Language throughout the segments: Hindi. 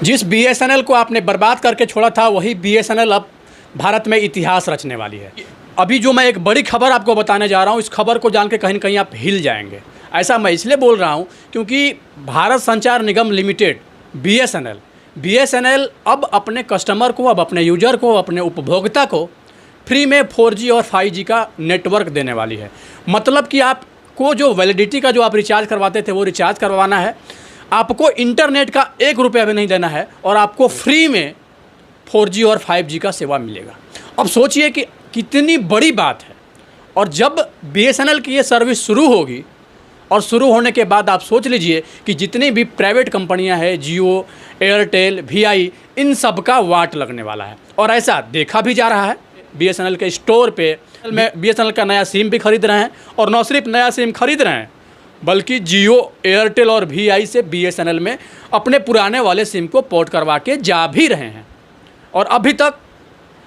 जिस बीएसएनएल को आपने बर्बाद करके छोड़ा था, वही बीएसएनएल अब भारत में इतिहास रचने वाली है। अभी जो मैं एक बड़ी खबर आपको बताने जा रहा हूँ, इस खबर को जान के कहीं न कहीं आप हिल जाएंगे। ऐसा मैं इसलिए बोल रहा हूँ क्योंकि भारत संचार निगम लिमिटेड बीएसएनएल अब अपने कस्टमर को, अब अपने यूजर को, अपने उपभोक्ता को फ्री में 4G और 5G का नेटवर्क देने वाली है। मतलब कि आपको जो वैलिडिटी का जो आप रिचार्ज करवाते थे वो रिचार्ज करवाना है, आपको इंटरनेट का 1 रुपया भी नहीं देना है और आपको फ्री में 4G और 5G का सेवा मिलेगा। अब सोचिए कि कितनी बड़ी बात है। और जब बीएसएनएल की ये सर्विस शुरू होगी और शुरू होने के बाद आप सोच लीजिए कि जितनी भी प्राइवेट कंपनियां हैं, जियो, एयरटेल, वीआई, इन सब का वाट लगने वाला है। और ऐसा देखा भी जा रहा है। बीएसएनएल के स्टोर पे में बीएसएनएल का नया सिम भी खरीद रहे हैं, और न सिर्फ नया सिम खरीद रहे हैं बल्कि जियो, एयरटेल और वीआई से बीएसएनएल में अपने पुराने वाले सिम को पोर्ट करवा के जा भी रहे हैं। और अभी तक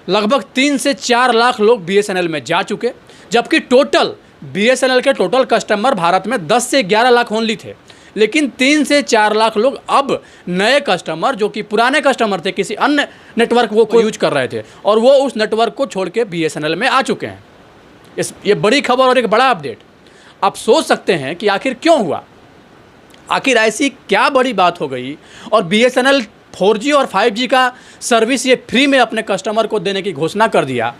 लगभग 3 से 4 लाख लोग बीएसएनएल में जा चुके, जबकि टोटल बीएसएनएल के टोटल कस्टमर भारत में 10 से 11 लाख ओनली थे। लेकिन 3 से 4 लाख लोग अब नए कस्टमर, जो कि पुराने कस्टमर थे, किसी अन्य नेटवर्क को यूज कर रहे थे और वो उस नेटवर्क को छोड़ के बीएसएनएल में आ चुके हैं। ये बड़ी खबर और एक बड़ा अपडेट। आप सोच सकते हैं कि आखिर क्यों हुआ, आखिर ऐसी क्या बड़ी बात हो गई और बीएसएनएल 4G और 5G का सर्विस ये फ्री में अपने कस्टमर को देने की घोषणा कर दिया,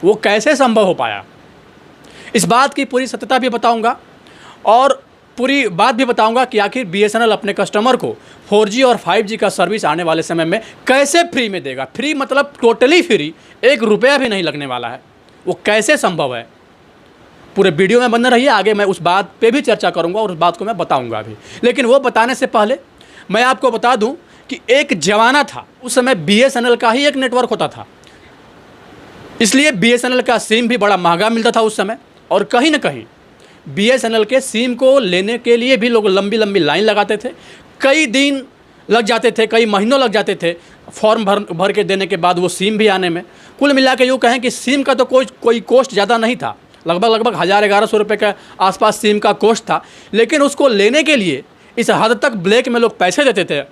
वो कैसे संभव हो पाया। इस बात की पूरी सत्यता भी बताऊंगा और पूरी बात भी बताऊंगा कि आखिर बीएसएनएल अपने कस्टमर को 4G और 5G का सर्विस आने वाले समय में कैसे फ्री में देगा। फ्री मतलब टोटली फ्री, 1 रुपया भी नहीं लगने वाला है। वो कैसे संभव है, पूरे वीडियो में बने रहिए। आगे मैं उस बात पे भी चर्चा करूंगा और उस बात को मैं बताऊंगा भी। लेकिन वो बताने से पहले मैं आपको बता दूं कि एक ज़माना था, उस समय बीएसएनएल का ही एक नेटवर्क होता था, इसलिए बीएसएनएल का सिम भी बड़ा महंगा मिलता था उस समय। और कहीं ना कहीं बीएसएनएल के सिम को लेने के लिए भी लोग लंबी लंबी लाइन लगाते थे, कई दिन लग जाते थे, कई महीनों लग जाते थे फॉर्म भर के देने के बाद वो सिम भी आने में। कुल मिला के यूँ कहें कि सिम का तो कोई कॉस्ट ज़्यादा नहीं था, लगभग 1000-1100 रुपये के आसपास सिम का कॉस्ट था। लेकिन उसको लेने के लिए इस हद तक ब्लैक में लोग पैसे देते थे,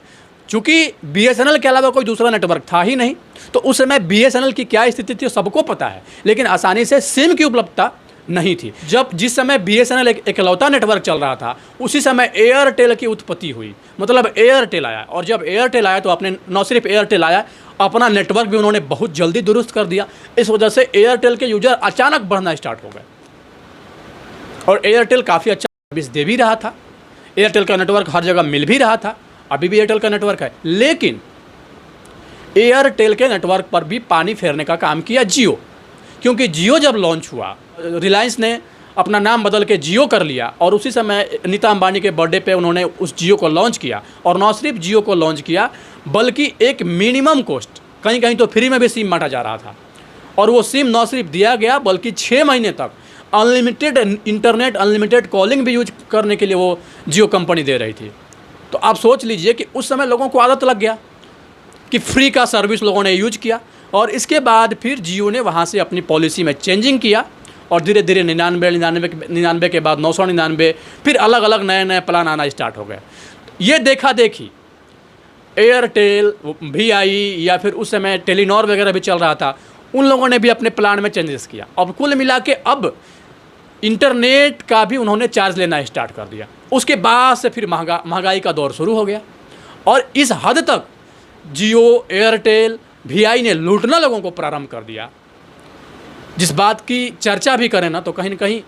चूँकि बीएसएनएल के अलावा कोई दूसरा नेटवर्क था ही नहीं। तो उस समय बीएसएनएल की क्या स्थिति थी सबको पता है, लेकिन आसानी से सिम की उपलब्धता नहीं थी। जिस समय बीएसएनएल एक इकलौता नेटवर्क चल रहा था, उसी समय एयरटेल की उत्पत्ति हुई। मतलब एयरटेल आया, और जब एयरटेल आया तो अपने न सिर्फ एयरटेल आया, अपना नेटवर्क भी उन्होंने बहुत जल्दी दुरुस्त कर दिया। इस वजह से एयरटेल के यूजर अचानक बढ़ना स्टार्ट हो गए और एयरटेल काफ़ी अच्छा सर्विस दे भी रहा था। एयरटेल का नेटवर्क हर जगह मिल भी रहा था, अभी भी एयरटेल का नेटवर्क है। लेकिन एयरटेल के नेटवर्क पर भी पानी फेरने का काम किया जियो, क्योंकि जियो जब लॉन्च हुआ, रिलायंस ने अपना नाम बदल के जियो कर लिया और उसी समय नीता अंबानी के बर्थडे पे उन्होंने उस जियो को लॉन्च किया। और न सिर्फ जियो को लॉन्च किया बल्कि एक मिनिमम कॉस्ट, कहीं कहीं तो फ्री में भी सिम बांटा जा रहा था। और वो सिम न सिर्फ दिया गया बल्कि 6 महीने तक अनलिमिटेड इंटरनेट, अनलिमिटेड कॉलिंग भी यूज करने के लिए वो जियो कंपनी दे रही थी। तो आप सोच लीजिए कि उस समय लोगों को आदत लग गया कि फ्री का सर्विस लोगों ने यूज किया। और इसके बाद फिर जियो ने वहाँ से अपनी पॉलिसी में चेंजिंग किया और धीरे धीरे 99 के बाद 999, फिर अलग अलग नए प्लान आना स्टार्ट हो गए। ये देखा देखी एयरटेल, वीआई या फिर उस समय टेलीनॉर वगैरह भी चल रहा था, उन लोगों ने भी अपने प्लान में चेंजेस किया। अब कुल मिला के अब इंटरनेट का भी उन्होंने चार्ज लेना स्टार्ट कर दिया। उसके बाद से फिर महंगाई का दौर शुरू हो गया और इस हद तक जियो, एयरटेल, वीआई ने लूटना लोगों को प्रारंभ कर दिया। जिस बात की चर्चा भी करें ना तो कहीं न कहीं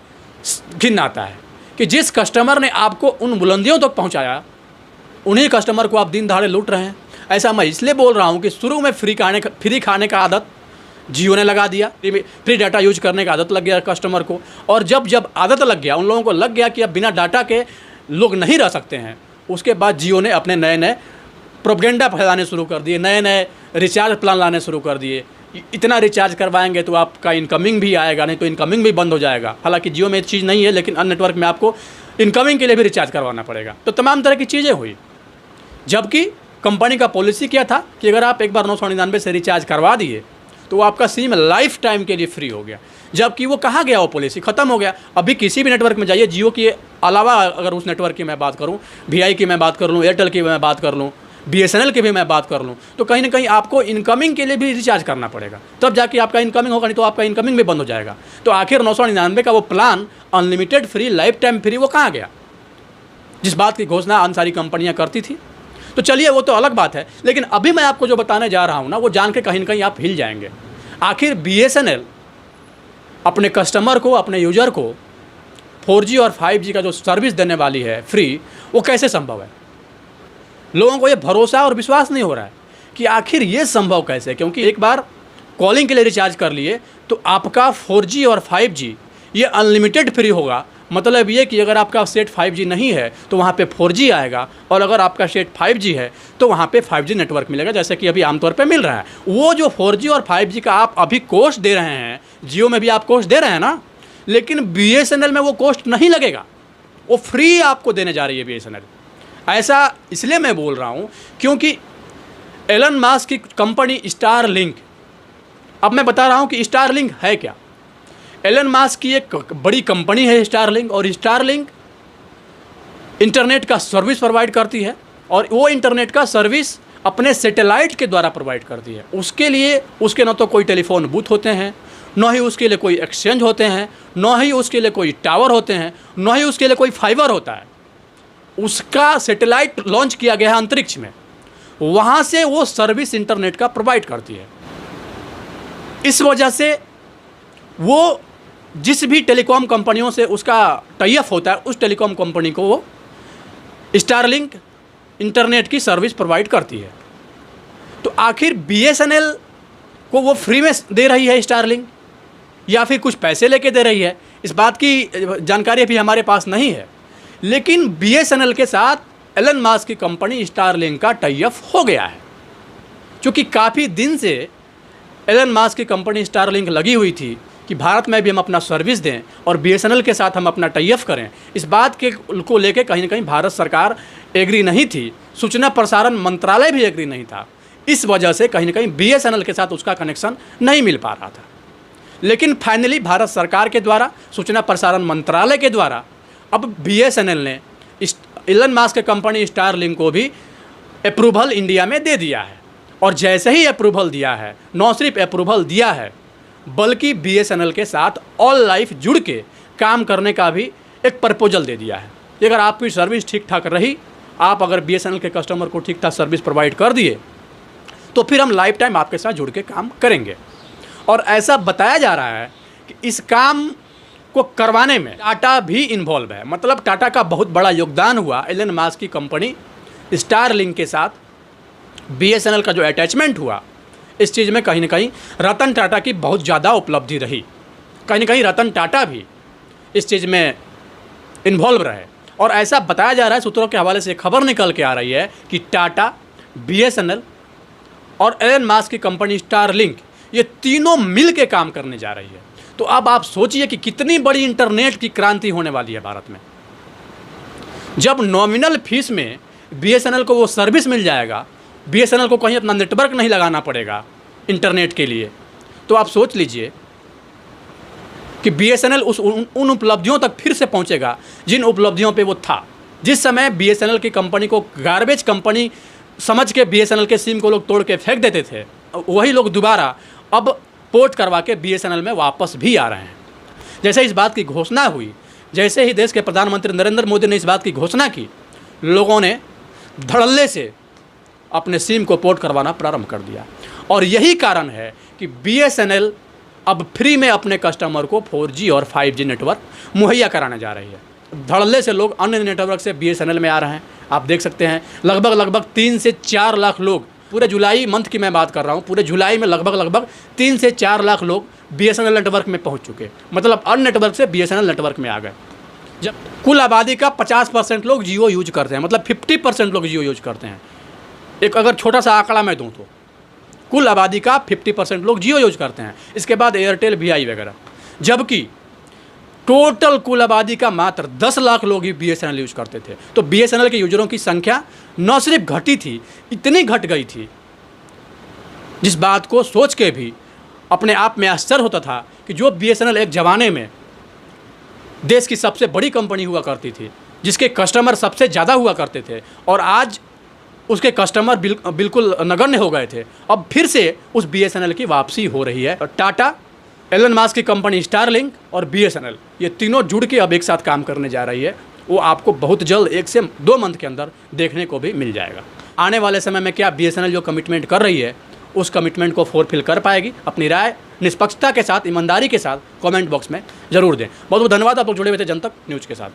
घिन आता है कि जिस कस्टमर ने आपको उन बुलंदियों तक पहुंचाया, उन्हीं कस्टमर को आप दिन दहाड़े लूट रहे हैं। ऐसा मैं इसलिए बोल रहा हूं कि शुरू में फ्री खाने का आदत जियो ने लगा दिया, फ्री डाटा यूज करने का आदत लग गया कस्टमर को। और जब आदत लग गया, उन लोगों को लग गया कि अब बिना डाटा के लोग नहीं रह सकते हैं, उसके बाद जियो ने अपने नए प्रोपेगेंडा फैलाने शुरू कर दिए, नए रिचार्ज प्लान लाने शुरू कर दिए। इतना रिचार्ज करवाएंगे तो आपका इनकमिंग भी आएगा, नहीं तो इनकमिंग भी बंद हो जाएगा। हालांकि जियो में चीज़ नहीं है, लेकिन अन्य नेटवर्क में आपको इनकमिंग के लिए भी रिचार्ज करवाना पड़ेगा। तो तमाम तरह की चीज़ें हुई, जबकि कंपनी का पॉलिसी क्या था कि अगर आप एक बार 999 से रिचार्ज करवा दिए तो आपका सिम लाइफ टाइम के लिए फ्री हो गया। जबकि वो कहाँ गया, वो पॉलिसी ख़त्म हो गया। अभी किसी भी नेटवर्क में जाइए, जियो के अलावा अगर उस नेटवर्क की मैं बात करूँ, वीआई की मैं बात कर लूँ, एयरटेल की मैं बात कर लूँ, BSNL की भी मैं बात कर लूँ तो कहीं ना कहीं आपको इनकमिंग के लिए भी रिचार्ज करना पड़ेगा, तब जाके आपका इनकमिंग होगा, नहीं तो आपका इनकमिंग भी बंद हो जाएगा। तो आखिर 999 का वो plan unlimited free, life time free, वो कहाँ गया, जिस बात की घोषणा अन्य सारी कंपनियाँ करती थी। तो चलिए वो तो अलग बात है, लेकिन अभी मैं आपको जो बताने जा रहा हूँ ना, वो जान के कहीं ना कहीं आप हिल जाएंगे। आखिर BSNL अपने कस्टमर को, अपने यूजर को 4G और 5G का जो सर्विस देने वाली है फ्री, वो कैसे संभव है। लोगों को ये भरोसा और विश्वास नहीं हो रहा है कि आखिर ये संभव कैसे है, क्योंकि एक बार कॉलिंग के लिए रिचार्ज कर लिए तो आपका 4G और 5G ये अनलिमिटेड फ्री होगा। मतलब ये कि अगर आपका सेट 5G नहीं है तो वहाँ पे 4G आएगा, और अगर आपका सेट 5G है तो वहाँ पे 5G नेटवर्क मिलेगा, जैसे कि अभी आमतौर पे मिल रहा है। वो जो 4G और 5G का आप अभी कॉस्ट दे रहे हैं, जियो में भी आप कॉस्ट दे रहे हैं ना, लेकिन BSNL में वो कॉस्ट नहीं लगेगा, वो फ्री आपको देने जा रही है BSNL। ऐसा इसलिए मैं बोल रहा हूँ क्योंकि एलन मास्क की कंपनी स्टारलिंक, अब मैं बता रहा हूँ कि स्टारलिंक है क्या। एलन मास्क की एक बड़ी कंपनी है स्टारलिंक, और स्टारलिंक इंटरनेट का सर्विस प्रोवाइड करती है, और वो इंटरनेट का सर्विस अपने सैटेलाइट के द्वारा प्रोवाइड करती है। उसके लिए उसके न तो कोई टेलीफोन बूथ होते हैं, न ही उसके लिए कोई एक्सचेंज होते हैं, न ही उसके लिए कोई टावर होते हैं, न ही उसके लिए कोई फाइबर होता है। उसका सैटेलाइट लॉन्च किया गया है अंतरिक्ष में, वहाँ से वो सर्विस इंटरनेट का प्रोवाइड करती है। इस वजह से वो जिस भी टेलीकॉम कंपनियों से उसका टाई अप होता है, उस टेलीकॉम कंपनी को वो स्टारलिंक इंटरनेट की सर्विस प्रोवाइड करती है। तो आखिर BSNL को वो फ्री में दे रही है स्टारलिंक, या फिर कुछ पैसे लेके दे रही है, इस बात की जानकारी अभी हमारे पास नहीं है। लेकिन BSNL के साथ एलन मास्क की कंपनी स्टारलिंक का टाई अप हो गया है, क्योंकि काफ़ी दिन से एलन मास्क की कंपनी स्टारलिंक लगी हुई थी कि भारत में भी हम अपना सर्विस दें और BSNL के साथ हम अपना टाई अप करें। इस बात के को लेके कहीं ना कहीं भारत सरकार एग्री नहीं थी, सूचना प्रसारण मंत्रालय भी एग्री नहीं था। इस वजह से कहीं ना कहीं BSNL के साथ उसका कनेक्शन नहीं मिल पा रहा था। लेकिन फाइनली भारत सरकार के द्वारा, सूचना प्रसारण मंत्रालय के द्वारा, अब BSNL ने एलन मास्क की कंपनी स्टारलिंक को भी अप्रूवल इंडिया में दे दिया है। और जैसे ही अप्रूवल दिया है, न सिर्फ अप्रूवल दिया है बल्कि BSNL के साथ ऑल लाइफ जुड़ के काम करने का भी एक प्रपोजल दे दिया है। अगर आपकी सर्विस ठीक ठाक रही, आप अगर BSNL के कस्टमर को ठीक ठाक सर्विस प्रोवाइड कर दिए, तो फिर हम लाइफ टाइम आपके साथ जुड़ के काम करेंगे। और ऐसा बताया जा रहा है कि इस काम को करवाने में टाटा भी इन्वॉल्व है। मतलब टाटा का बहुत बड़ा योगदान हुआ एलन मास्क की कंपनी स्टारलिंक के साथ। BSNL का जो अटैचमेंट हुआ, इस चीज़ में कहीं ना कहीं रतन टाटा की बहुत ज़्यादा उपलब्धि रही। कहीं ना कहीं रतन टाटा भी इस चीज़ में इन्वॉल्व रहे। और ऐसा बताया जा रहा है, सूत्रों के हवाले से खबर निकल के आ रही है कि टाटा, BSNL और एलन मास्क की कंपनी स्टारलिंक, ये तीनों मिल के काम करने जा रही है। तो अब आप सोचिए कि कितनी बड़ी इंटरनेट की क्रांति होने वाली है भारत में। जब नॉमिनल फीस में BSNL को वो सर्विस मिल जाएगा, BSNL को कहीं अपना नेटवर्क नहीं लगाना पड़ेगा इंटरनेट के लिए, तो आप सोच लीजिए कि BSNL उन उपलब्धियों तक फिर से पहुंचेगा जिन उपलब्धियों पे वो था। जिस समय BSNL की कंपनी को गार्बेज कंपनी समझ के BSNL के सिम को लोग तोड़ के फेंक देते थे, वही लोग दोबारा अब पोर्ट करवा के BSNL में वापस भी आ रहे हैं। जैसे इस बात की घोषणा हुई, जैसे ही देश के प्रधानमंत्री नरेंद्र मोदी ने इस बात की घोषणा की, लोगों ने धड़ल्ले से अपने सिम को पोर्ट करवाना प्रारंभ कर दिया। और यही कारण है कि BSNL अब फ्री में अपने कस्टमर को 4G और 5G नेटवर्क मुहैया कराने जा रही है। धड़ल्ले से लोग अन्य नेटवर्क से BSNL में आ रहे हैं। आप देख सकते हैं लगभग 3 से 4 लाख लोग, पूरे जुलाई मंथ की मैं बात कर रहा हूँ, पूरे जुलाई में लगभग 3 से 4 लाख लोग BSNL नेटवर्क में पहुँच चुके, मतलब अन्य नेटवर्क से BSNL नेटवर्क में आ गए। जब कुल आबादी का 50% लोग जियो यूज करते हैं, मतलब 50% लोग जियो यूज करते हैं। एक अगर छोटा सा आंकड़ा मैं दूं तो कुल आबादी का 50% लोग जियो यूज करते हैं, इसके बाद एयरटेल, VI वगैरह। जबकि टोटल कुल आबादी का मात्र 10 लाख लोग ही BSNL यूज करते थे। तो BSNL के यूजरों की संख्या न सिर्फ घटी थी, इतनी घट गई थी, जिस बात को सोच के भी अपने आप में आश्चर्य होता था कि जो BSNL एक ज़माने में देश की सबसे बड़ी कंपनी हुआ करती थी, जिसके कस्टमर सबसे ज़्यादा हुआ करते थे, और आज उसके कस्टमर बिल्कुल नगण्य हो गए थे। अब फिर से उस BSNL की वापसी हो रही है। टाटा, एलन मास्क की कंपनी स्टारलिंक और BSNL, ये तीनों जुड़ के अब एक साथ काम करने जा रही है। वो आपको बहुत जल्द 1 से 2 मंथ के अंदर देखने को भी मिल जाएगा। आने वाले समय में क्या BSNL जो कमिटमेंट कर रही है उस कमिटमेंट को फुलफिल कर पाएगी? अपनी राय निष्पक्षता के साथ, ईमानदारी के साथ कमेंट बॉक्स में ज़रूर दें। बहुत बहुत धन्यवाद। आप लोग जुड़े हुए थे जनतक न्यूज़ के साथ।